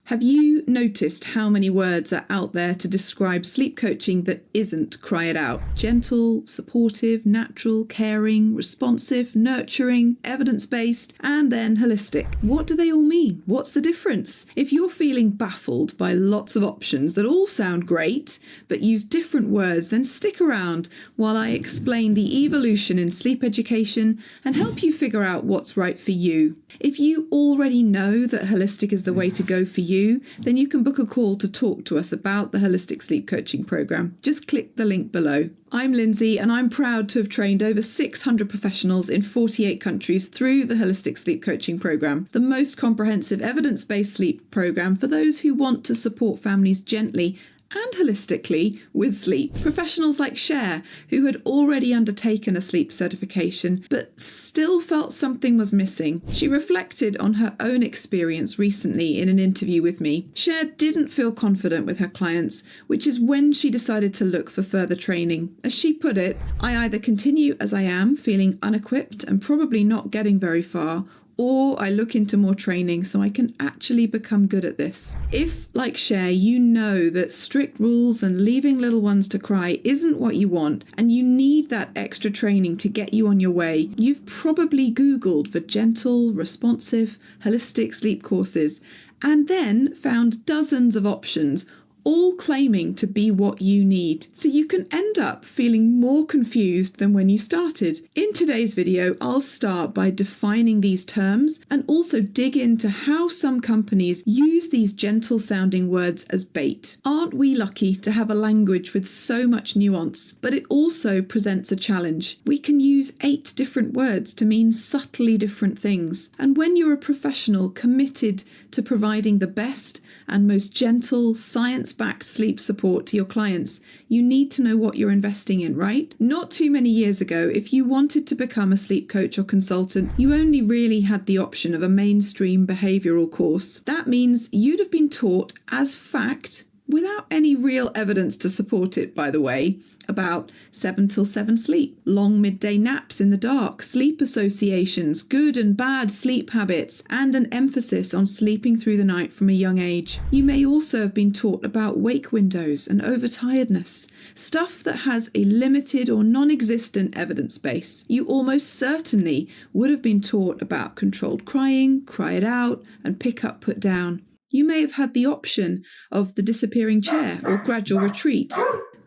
Have you noticed how many words are out there to describe sleep coaching that isn't cry it out? Gentle, supportive, natural, caring, responsive, nurturing, evidence-based, and then holistic. What do they all mean? What's the difference? If you're feeling baffled by lots of options that all sound great, but use different words, then stick around while I explain the evolution in sleep education and help you figure out what's right for you. If you already know that holistic is the way to go for you, then you can book a call to talk to us about the Holistic Sleep Coaching Program. Just click the link below. I'm Lindsay, and I'm proud to have trained over 600 professionals in 48 countries through the Holistic Sleep Coaching Program, the most comprehensive evidence-based sleep program for those who want to support families gently and holistically with sleep. Professionals like Sher, who had already undertaken a sleep certification but still felt something was missing. She reflected on her own experience recently in an interview with me. Sher didn't feel confident with her clients, which is when she decided to look for further training. As she put it, I either continue as I am, feeling unequipped and probably not getting very far, or I look into more training so I can actually become good at this. If, like Sher, you know that strict rules and leaving little ones to cry isn't what you want, and you need that extra training to get you on your way, you've probably Googled for gentle, responsive, holistic sleep courses, and then found dozens of options, all claiming to be what you need. So you can end up feeling more confused than when you started. In today's video, I'll start by defining these terms and also dig into how some companies use these gentle sounding words as bait. Aren't we lucky to have a language with so much nuance? But it also presents a challenge. We can use 8 different words to mean subtly different things. And when you're a professional committed to providing the best and most gentle, science-backed sleep support to your clients, you need to know what you're investing in, right? Not too many years ago, if you wanted to become a sleep coach or consultant, you only really had the option of a mainstream behavioural course. That means you'd have been taught as fact, without any real evidence to support it, by the way, about 7 till 7 sleep, long midday naps in the dark, sleep associations, good and bad sleep habits, and an emphasis on sleeping through the night from a young age. You may also have been taught about wake windows and overtiredness, stuff that has a limited or non-existent evidence base. You almost certainly would have been taught about controlled crying, cry it out, and pick up, put down. You may have had the option of the disappearing chair or gradual retreat.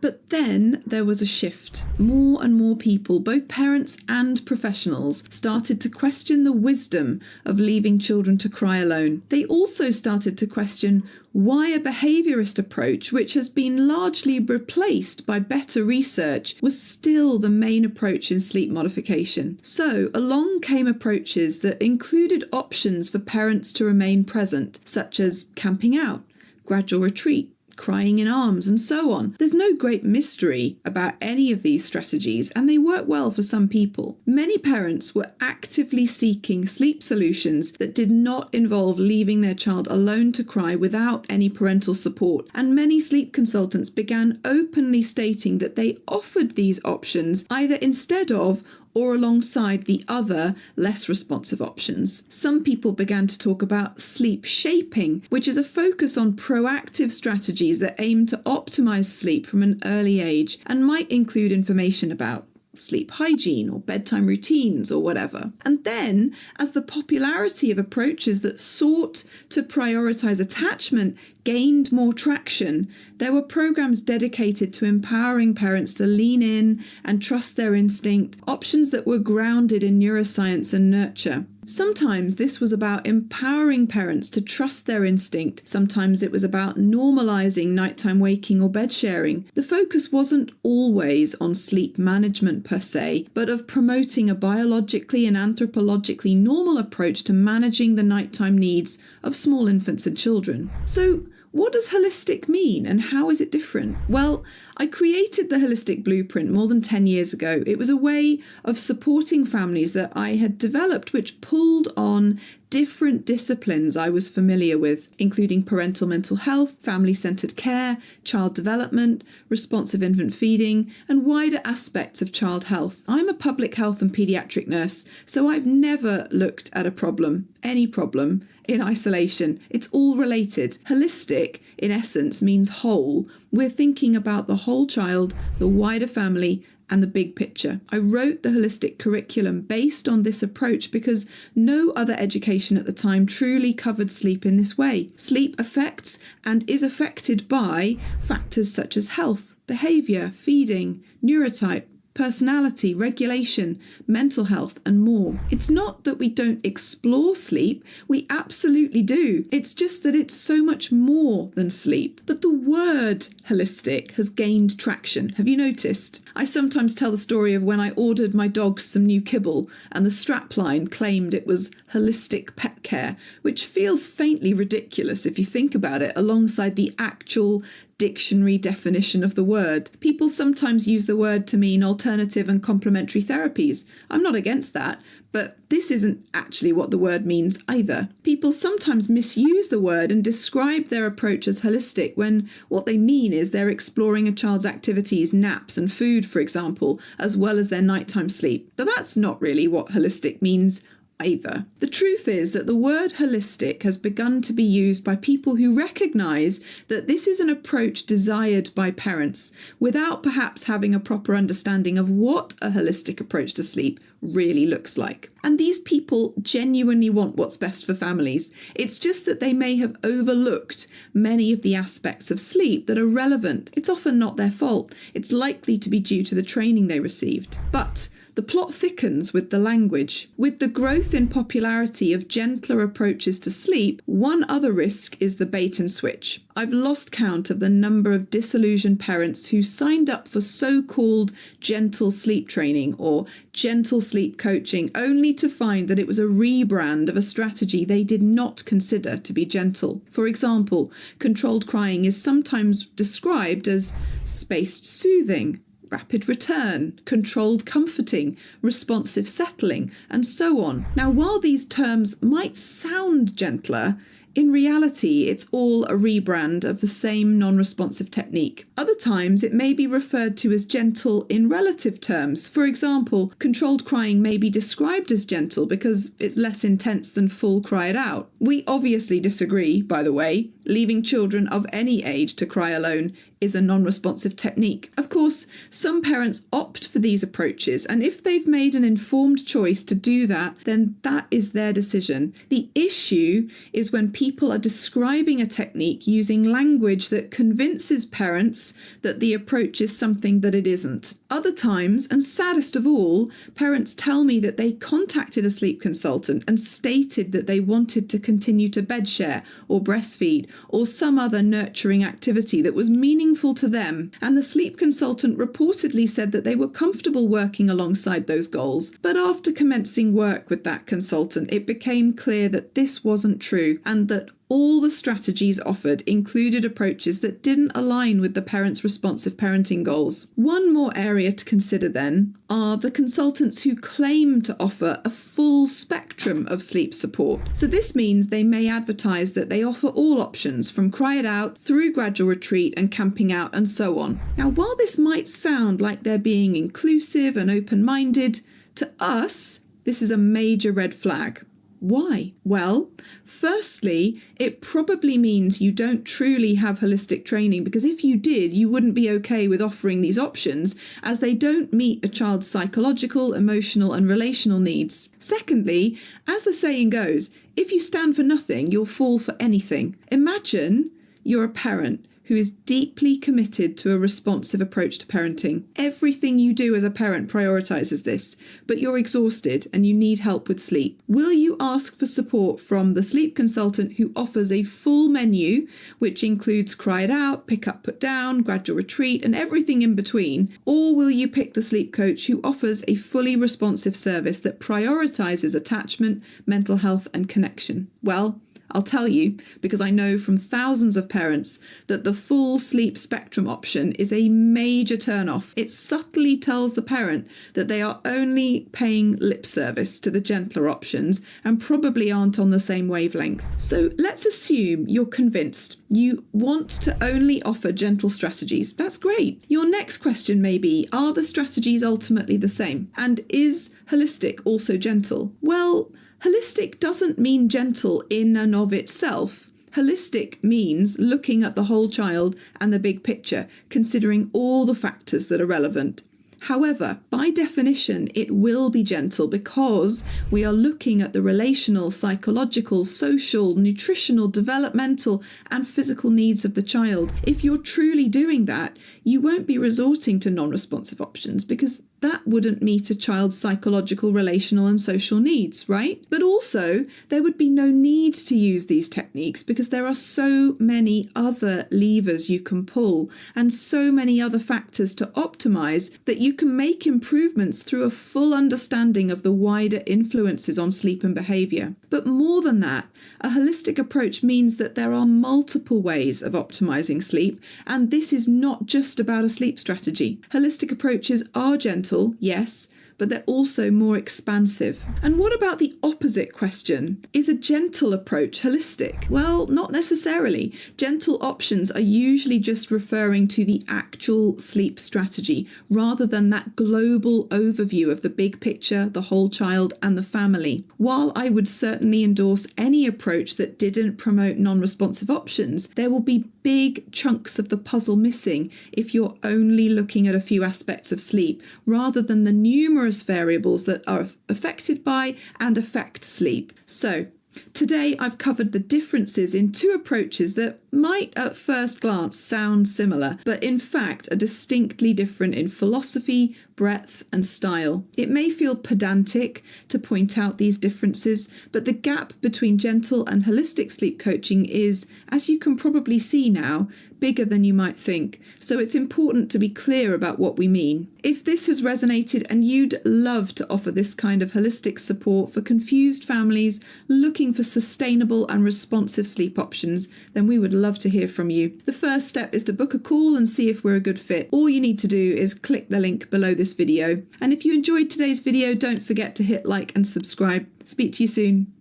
But then there was a shift. More and more people, both parents and professionals, started to question the wisdom of leaving children to cry alone. They also started to question why a behaviourist approach, which has been largely replaced by better research, was still the main approach in sleep modification. So along came approaches that included options for parents to remain present, such as camping out, gradual retreat, crying in arms, and so on. There's no great mystery about any of these strategies, and they work well for some people. Many parents were actively seeking sleep solutions that did not involve leaving their child alone to cry without any parental support, and many sleep consultants began openly stating that they offered these options either instead of or alongside the other, less responsive options. Some people began to talk about sleep shaping, which is a focus on proactive strategies that aim to optimize sleep from an early age and might include information about sleep hygiene or bedtime routines or whatever. And then, as the popularity of approaches that sought to prioritize attachment gained more traction, there were programs dedicated to empowering parents to lean in and trust their instinct, options that were grounded in neuroscience and nurture. Sometimes this was about empowering parents to trust their instinct. Sometimes it was about normalizing nighttime waking or bed sharing. The focus wasn't always on sleep management per se, but of promoting a biologically and anthropologically normal approach to managing the nighttime needs of small infants and children. So, what does holistic mean and how is it different? Well, I created the Holistic Blueprint more than 10 years ago. It was a way of supporting families that I had developed which pulled on different disciplines I was familiar with, including parental mental health, family-centered care, child development, responsive infant feeding, and wider aspects of child health. I'm a public health and pediatric nurse, so I've never looked at a problem, any problem, in isolation. It's all related. Holistic, in essence, means whole. We're thinking about the whole child, the wider family, and the big picture. I wrote the holistic curriculum based on this approach because no other education at the time truly covered sleep in this way. Sleep affects and is affected by factors such as health, behaviour, feeding, neurotype, personality, regulation, mental health, and more. It's not that we don't explore sleep, we absolutely do. It's just that it's so much more than sleep. But the word holistic has gained traction. Have you noticed? I sometimes tell the story of when I ordered my dogs some new kibble and the strapline claimed it was holistic pet care, which feels faintly ridiculous if you think about it alongside the actual dictionary definition of the word. People sometimes use the word to mean alternative and complementary therapies. I'm not against that, but this isn't actually what the word means either. People sometimes misuse the word and describe their approach as holistic when what they mean is they're exploring a child's activities, naps and food, for example, as well as their nighttime sleep. But that's not really what holistic means either. The truth is that the word holistic has begun to be used by people who recognise that this is an approach desired by parents without perhaps having a proper understanding of what a holistic approach to sleep really looks like. And these people genuinely want what's best for families. It's just that they may have overlooked many of the aspects of sleep that are relevant. It's often not their fault. It's likely to be due to the training they received. But the plot thickens with the language. With the growth in popularity of gentler approaches to sleep, one other risk is the bait and switch. I've lost count of the number of disillusioned parents who signed up for so-called gentle sleep training or gentle sleep coaching only to find that it was a rebrand of a strategy they did not consider to be gentle. For example, controlled crying is sometimes described as spaced soothing, rapid return, controlled comforting, responsive settling, and so on. Now, while these terms might sound gentler, in reality, it's all a rebrand of the same non-responsive technique. Other times, it may be referred to as gentle in relative terms. For example, controlled crying may be described as gentle because it's less intense than full cry it out. We obviously disagree, by the way. Leaving children of any age to cry alone is a non-responsive technique. Of course, some parents opt for these approaches, and if they've made an informed choice to do that, then that is their decision. The issue is when people are describing a technique using language that convinces parents that the approach is something that it isn't. Other times, and saddest of all, parents tell me that they contacted a sleep consultant and stated that they wanted to continue to bed share or breastfeed or some other nurturing activity that was meaningful to them, and the sleep consultant reportedly said that they were comfortable working alongside those goals. But after commencing work with that consultant, it became clear that this wasn't true and that all the strategies offered included approaches that didn't align with the parents' responsive parenting goals. One more area to consider then are the consultants who claim to offer a full spectrum of sleep support. So this means they may advertise that they offer all options from cry it out through gradual retreat and camping out and so on. Now, while this might sound like they're being inclusive and open-minded, to us, this is a major red flag. Why? Well, firstly, it probably means you don't truly have holistic training, because if you did, you wouldn't be okay with offering these options, as they don't meet a child's psychological, emotional, and relational needs. Secondly, as the saying goes, if you stand for nothing, you'll fall for anything. Imagine you're a parent who is deeply committed to a responsive approach to parenting. Everything you do as a parent prioritizes this, but you're exhausted and you need help with sleep. Will you ask for support from the sleep consultant who offers a full menu, which includes cry it out, pick up, put down, gradual retreat, and everything in between? Or will you pick the sleep coach who offers a fully responsive service that prioritizes attachment, mental health, and connection? Well, I'll tell you, because I know from thousands of parents, that the full sleep spectrum option is a major turn-off. It subtly tells the parent that they are only paying lip service to the gentler options and probably aren't on the same wavelength. So let's assume you're convinced. You want to only offer gentle strategies. That's great. Your next question may be, are the strategies ultimately the same? And is holistic also gentle? Well, Holistic doesn't mean gentle in and of itself. Holistic means looking at the whole child and the big picture, considering all the factors that are relevant. However, by definition, it will be gentle because we are looking at the relational, psychological, social, nutritional, developmental, and physical needs of the child. If you're truly doing that, you won't be resorting to non-responsive options because that wouldn't meet a child's psychological, relational, and social needs, right? But also, there would be no need to use these techniques because there are so many other levers you can pull and so many other factors to optimize that you can make improvements through a full understanding of the wider influences on sleep and behavior. But more than that, a holistic approach means that there are multiple ways of optimizing sleep, and this is not just about a sleep strategy. Holistic approaches are gentle, yes, but they're also more expansive. And what about the opposite question? Is a gentle approach holistic? Well, not necessarily. Gentle options are usually just referring to the actual sleep strategy rather than that global overview of the big picture, the whole child, and the family. While I would certainly endorse any approach that didn't promote non-responsive options, there will be big chunks of the puzzle missing if you're only looking at a few aspects of sleep rather than the numerous variables that are affected by and affect sleep. So, today I've covered the differences in two approaches that might at first glance sound similar, but in fact are distinctly different in philosophy, breadth, and style. It may feel pedantic to point out these differences, but the gap between gentle and holistic sleep coaching is, as you can probably see now, bigger than you might think, so it's important to be clear about what we mean. If this has resonated and you'd love to offer this kind of holistic support for confused families looking for sustainable and responsive sleep options, then we would love to hear from you. The first step is to book a call and see if we're a good fit. All you need to do is click the link below this video. And if you enjoyed today's video, don't forget to hit like and subscribe. Speak to you soon.